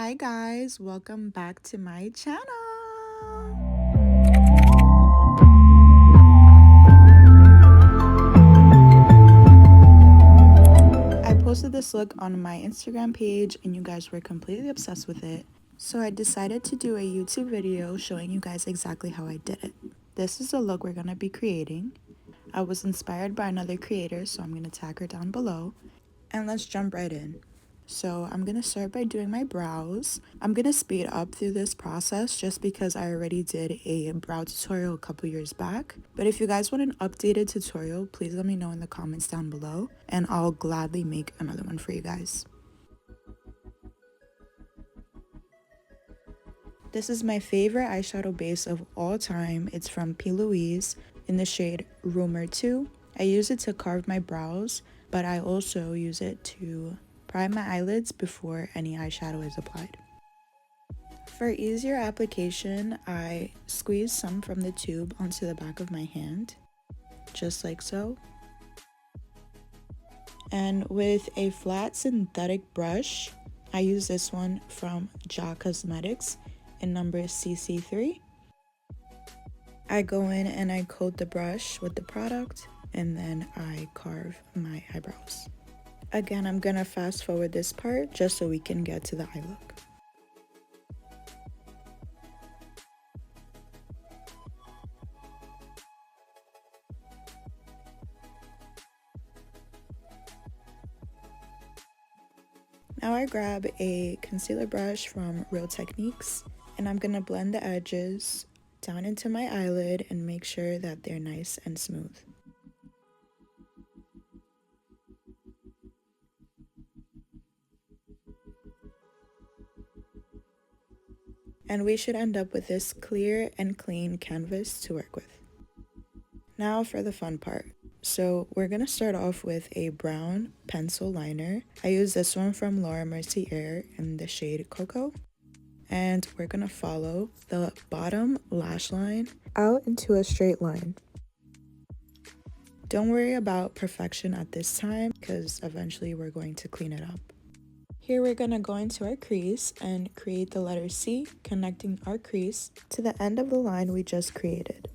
Hi guys, welcome back to my channel. I posted this look on my Instagram page and you guys were completely obsessed with it. So I decided to do a YouTube video showing you guys exactly how I did it. This is the look we're going to be creating. I was inspired by another creator, so I'm going to tag her down below. And let's jump right in. So I'm going to start by doing my brows. I'm going to speed up through this process just because I already did a brow tutorial a couple years back. But if you guys want an updated tutorial, please let me know in the comments down below and I'll gladly make another one for you guys. This is my favorite eyeshadow base of all time. It's from Plouise in the shade Rumour 2. I use it to carve my brows, but I also use it to prime my eyelids before any eyeshadow is applied. For easier application, I squeeze some from the tube onto the back of my hand, just like so. And with a flat synthetic brush, I use this one from Ja Cosmetics in number CC3. I go in and I coat the brush with the product and then I carve my eyebrows. Again, I'm gonna fast forward this part just so we can get to the eye look. Now I grab a concealer brush from Real Techniques and I'm gonna blend the edges down into my eyelid and make sure that they're nice and smooth. And we should end up with this clear and clean canvas to work with. Now for the fun part. So we're going to start off with a brown pencil liner. I use this one from Mercier in the shade Cocoa. And we're going to follow the bottom lash line out into a straight line. Don't worry about perfection at this time because eventually we're going to clean it up. Here we're going to go into our crease and create the letter C, connecting our crease to the end of the line we just created.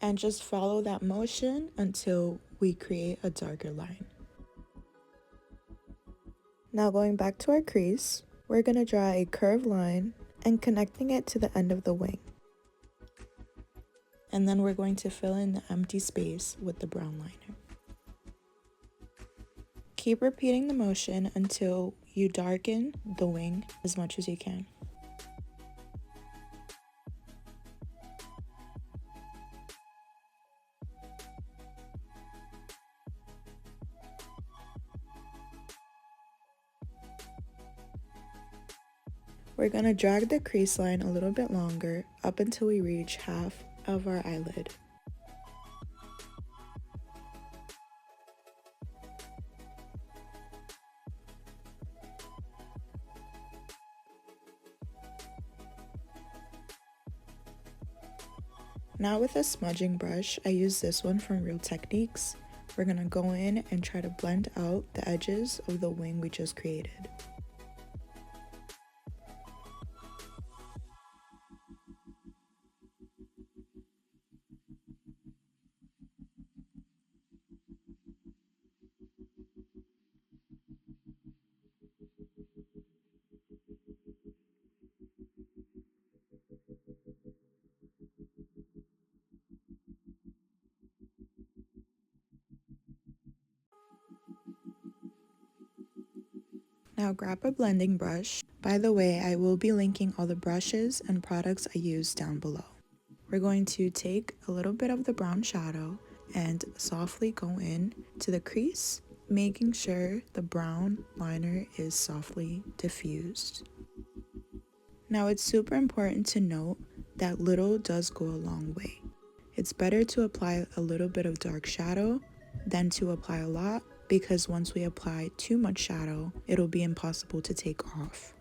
And just follow that motion until we create a darker line. Now going back to our crease, we're going to draw a curved line and connecting it to the end of the wing. And then we're going to fill in the empty space with the brown liner. Keep repeating the motion until you darken the wing as much as you can. We're going to drag the crease line a little bit longer up until we reach half of our eyelid. Now with a smudging brush, I use this one from Real Techniques. We're going to go in and try to blend out the edges of the wing we just created. Now grab a blending brush. By the way, I will be linking all the brushes and products I use down below. We're going to take a little bit of the brown shadow and softly go in to the crease, making sure the brown liner is softly diffused. Now it's super important to note that little does go a long way. It's better to apply a little bit of dark shadow than to apply a lot, because once we apply too much shadow, it'll be impossible to take off.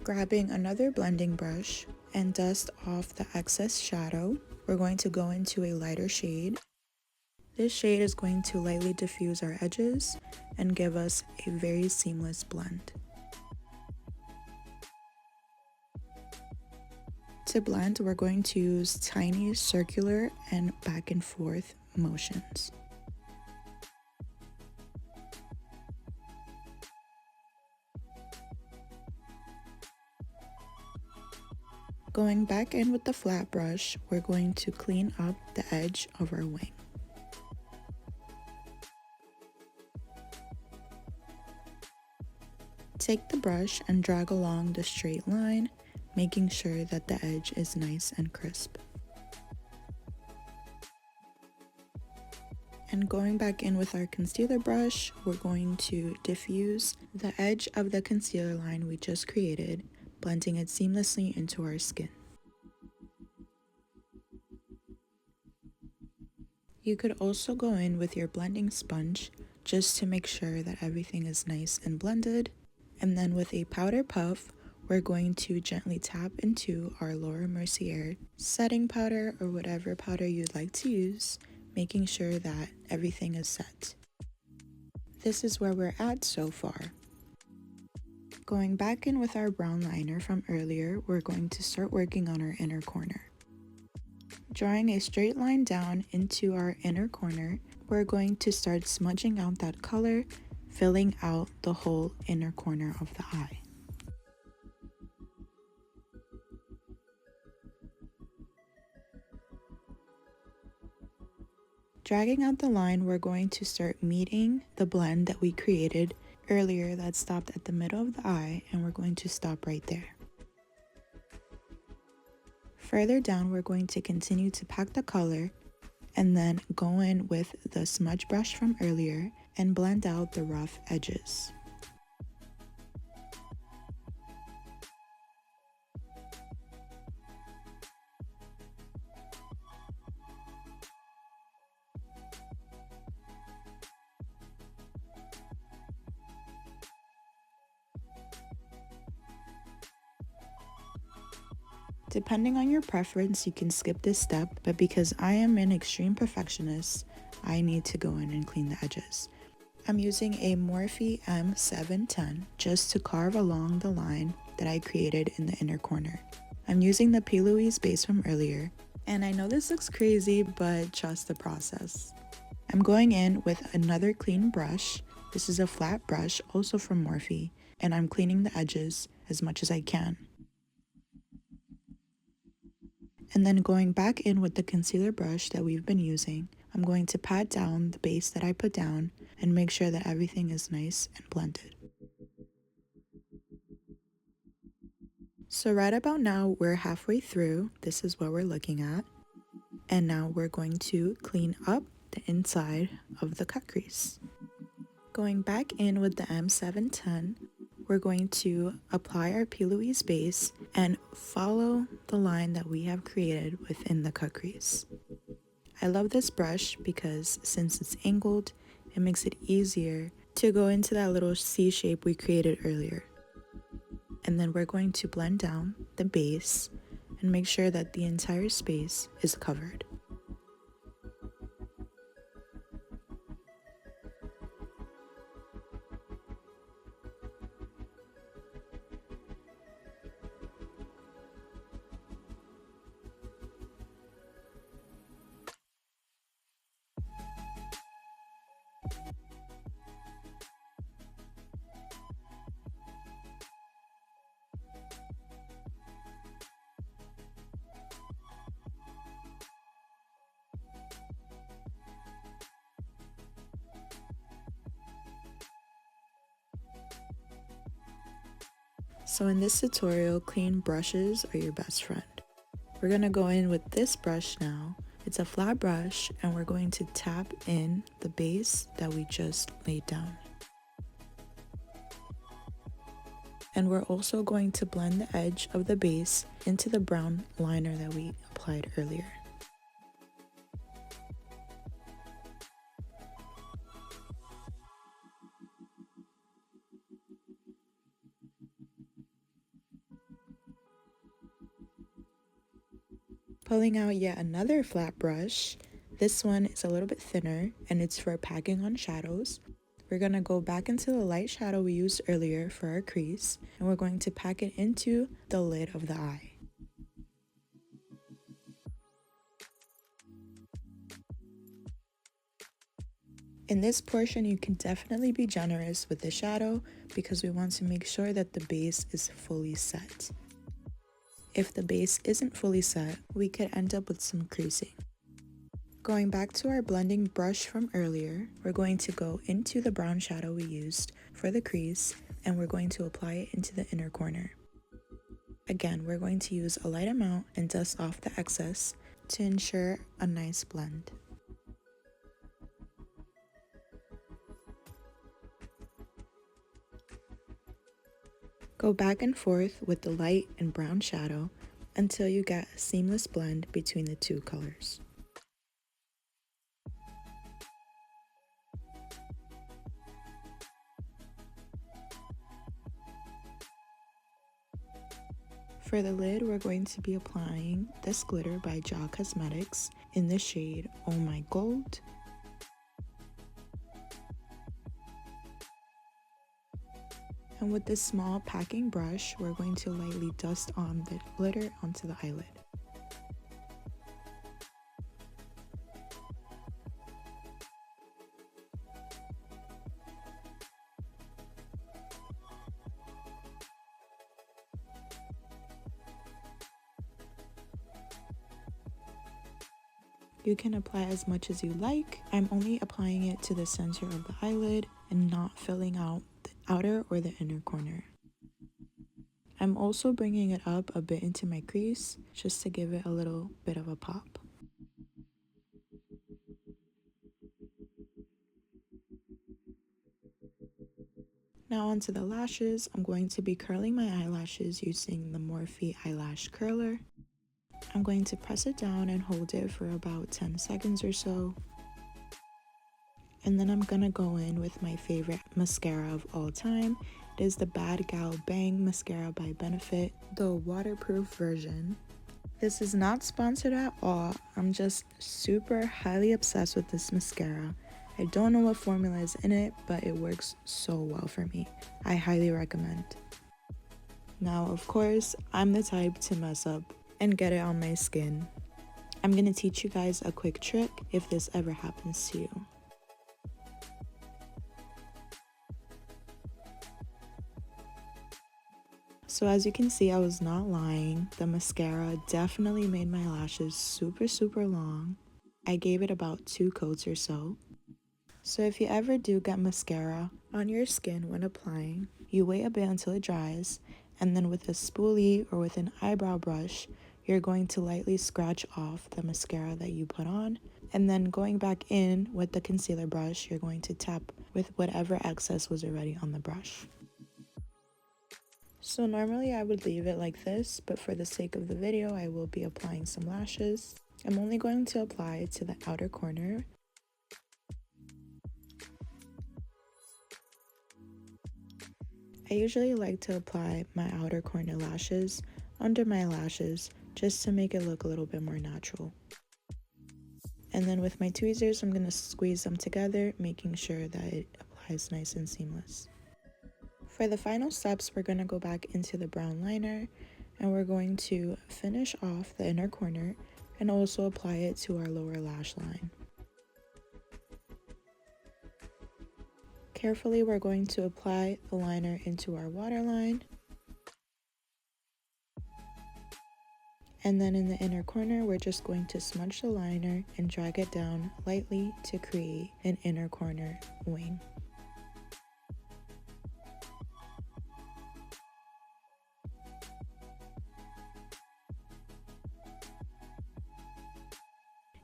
Grabbing another blending brush and dust off the excess shadow, we're going to go into a lighter shade This shade is going to lightly diffuse our edges and give us a very seamless blend. To blend, we're going to use tiny circular and back and forth motions. Going back in with the flat brush, we're going to clean up the edge of our wing. Take the brush and drag along the straight line, making sure that the edge is nice and crisp. And going back in with our concealer brush, we're going to diffuse the edge of the concealer line we just created, blending it seamlessly into our skin. You could also go in with your blending sponge just to make sure that everything is nice and blended. And then with a powder puff, we're going to gently tap into our lower mercier setting powder or whatever powder you'd like to use, making sure that everything is set. This is where we're at so far. Going back in with our brown liner from earlier, we're going to start working on our inner corner. Drawing a straight line down into our inner corner, we're going to start smudging out that color, filling out the whole inner corner of the eye. Dragging out the line, we're going to start meeting the blend that we created earlier that stopped at the middle of the eye, and we're going to stop right there. Further down, we're going to continue to pack the color and then go in with the smudge brush from earlier and blend out the rough edges. Depending on your preference, you can skip this step, but because I am an extreme perfectionist, I need to go in and clean the edges. I'm using a Morphe M710 just to carve along the line that I created in the inner corner. I'm using the plouise base from earlier, and I know this looks crazy, but trust the process. I'm going in with another clean brush. This is a flat brush, also from Morphe, and I'm cleaning the edges as much as I can. And then going back in with the concealer brush that we've been using, I'm going to pat down the base that I put down and make sure that everything is nice and blended. So right about now, we're halfway through. This is what we're looking at. And now we're going to clean up the inside of the cut crease. Going back in with the M710, we're going to apply our plouise base and follow the line that we have created within the cut crease. I love this brush because since it's angled, it makes it easier to go into that little C shape we created earlier. And then we're going to blend down the base and make sure that the entire space is covered. So in this tutorial, clean brushes are your best friend. We're going to go in with this brush now. It's a flat brush and we're going to tap in the base that we just laid down. And we're also going to blend the edge of the base into the brown liner that we applied earlier. Pulling out yet another flat brush, This one is a little bit thinner and it's for packing on shadows. We're going to go back into the light shadow we used earlier for our crease, and we're going to pack it into the lid of the eye. In this portion, you can definitely be generous with the shadow because we want to make sure that the base is fully set. If the base isn't fully set, we could end up with some creasing. Going back to our blending brush from earlier, we're going to go into the brown shadow we used for the crease, and we're going to apply it into the inner corner. Again, we're going to use a light amount and dust off the excess to ensure a nice blend. Go back and forth with the light and brown shadow until you get a seamless blend between the two colors. For the lid, we're going to be applying this glitter by Jaw Cosmetics in the shade Oh My Gold. And with this small packing brush, we're going to lightly dust on the glitter onto the eyelid. You can apply as much as you like. I'm only applying it to the center of the eyelid and not filling out the outer or the inner corner. I'm also bringing it up a bit into my crease just to give it a little bit of a pop. Now onto the lashes. I'm going to be curling my eyelashes using the Morphe eyelash curler. I'm going to press it down and hold it for about 10 seconds or so. And then I'm gonna go in with my favorite mascara of all time. It is the Bad Gal Bang Mascara by Benefit, the waterproof version. This is not sponsored at all. I'm just super highly obsessed with this mascara. I don't know what formula is in it, but it works so well for me. I highly recommend. Now, of course, I'm the type to mess up and get it on my skin. I'm gonna teach you guys a quick trick if this ever happens to you. So as you can see, I was not lying. The mascara definitely made my lashes super long. I gave it about 2 coats or so. So if you ever do get mascara on your skin when applying, you wait a bit until it dries, and then with a spoolie or with an eyebrow brush, you're going to lightly scratch off the mascara that you put on, and then going back in with the concealer brush, you're going to tap with whatever excess was already on the brush. So normally I would leave it like this, but for the sake of the video, I will be applying some lashes. I'm only going to apply it to the outer corner. I usually like to apply my outer corner lashes under my lashes just to make it look a little bit more natural. And then with my tweezers, I'm going to squeeze them together, making sure that it applies nice and seamless. For the final steps, we're going to go back into the brown liner and we're going to finish off the inner corner and also apply it to our lower lash line. Carefully, we're going to apply the liner into our waterline. And then in the inner corner, we're just going to smudge the liner and drag it down lightly to create an inner corner wing.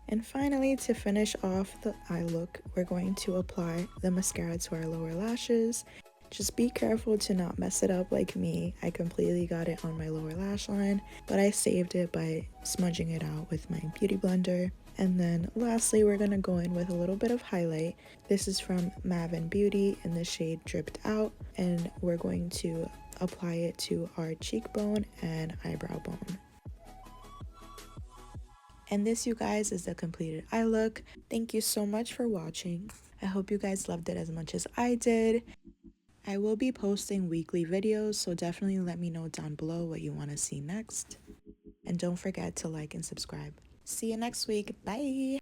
And finally, to finish off the eye look, we're going to apply the mascara to our lower lashes. Just be careful to not mess it up like me. I completely got it on my lower lash line, but I saved it by smudging it out with my beauty blender. And then lastly, we're going to go in with a little bit of highlight. This is from Maven Beauty in the shade Dripped Out, and we're going to apply it to our cheekbone and eyebrow bone. And this, you guys, is the completed eye look. Thank you so much for watching. I hope you guys loved it as much as I did. I will be posting weekly videos, so definitely let me know down below what you want to see next. And don't forget to like and subscribe. See you next week. Bye!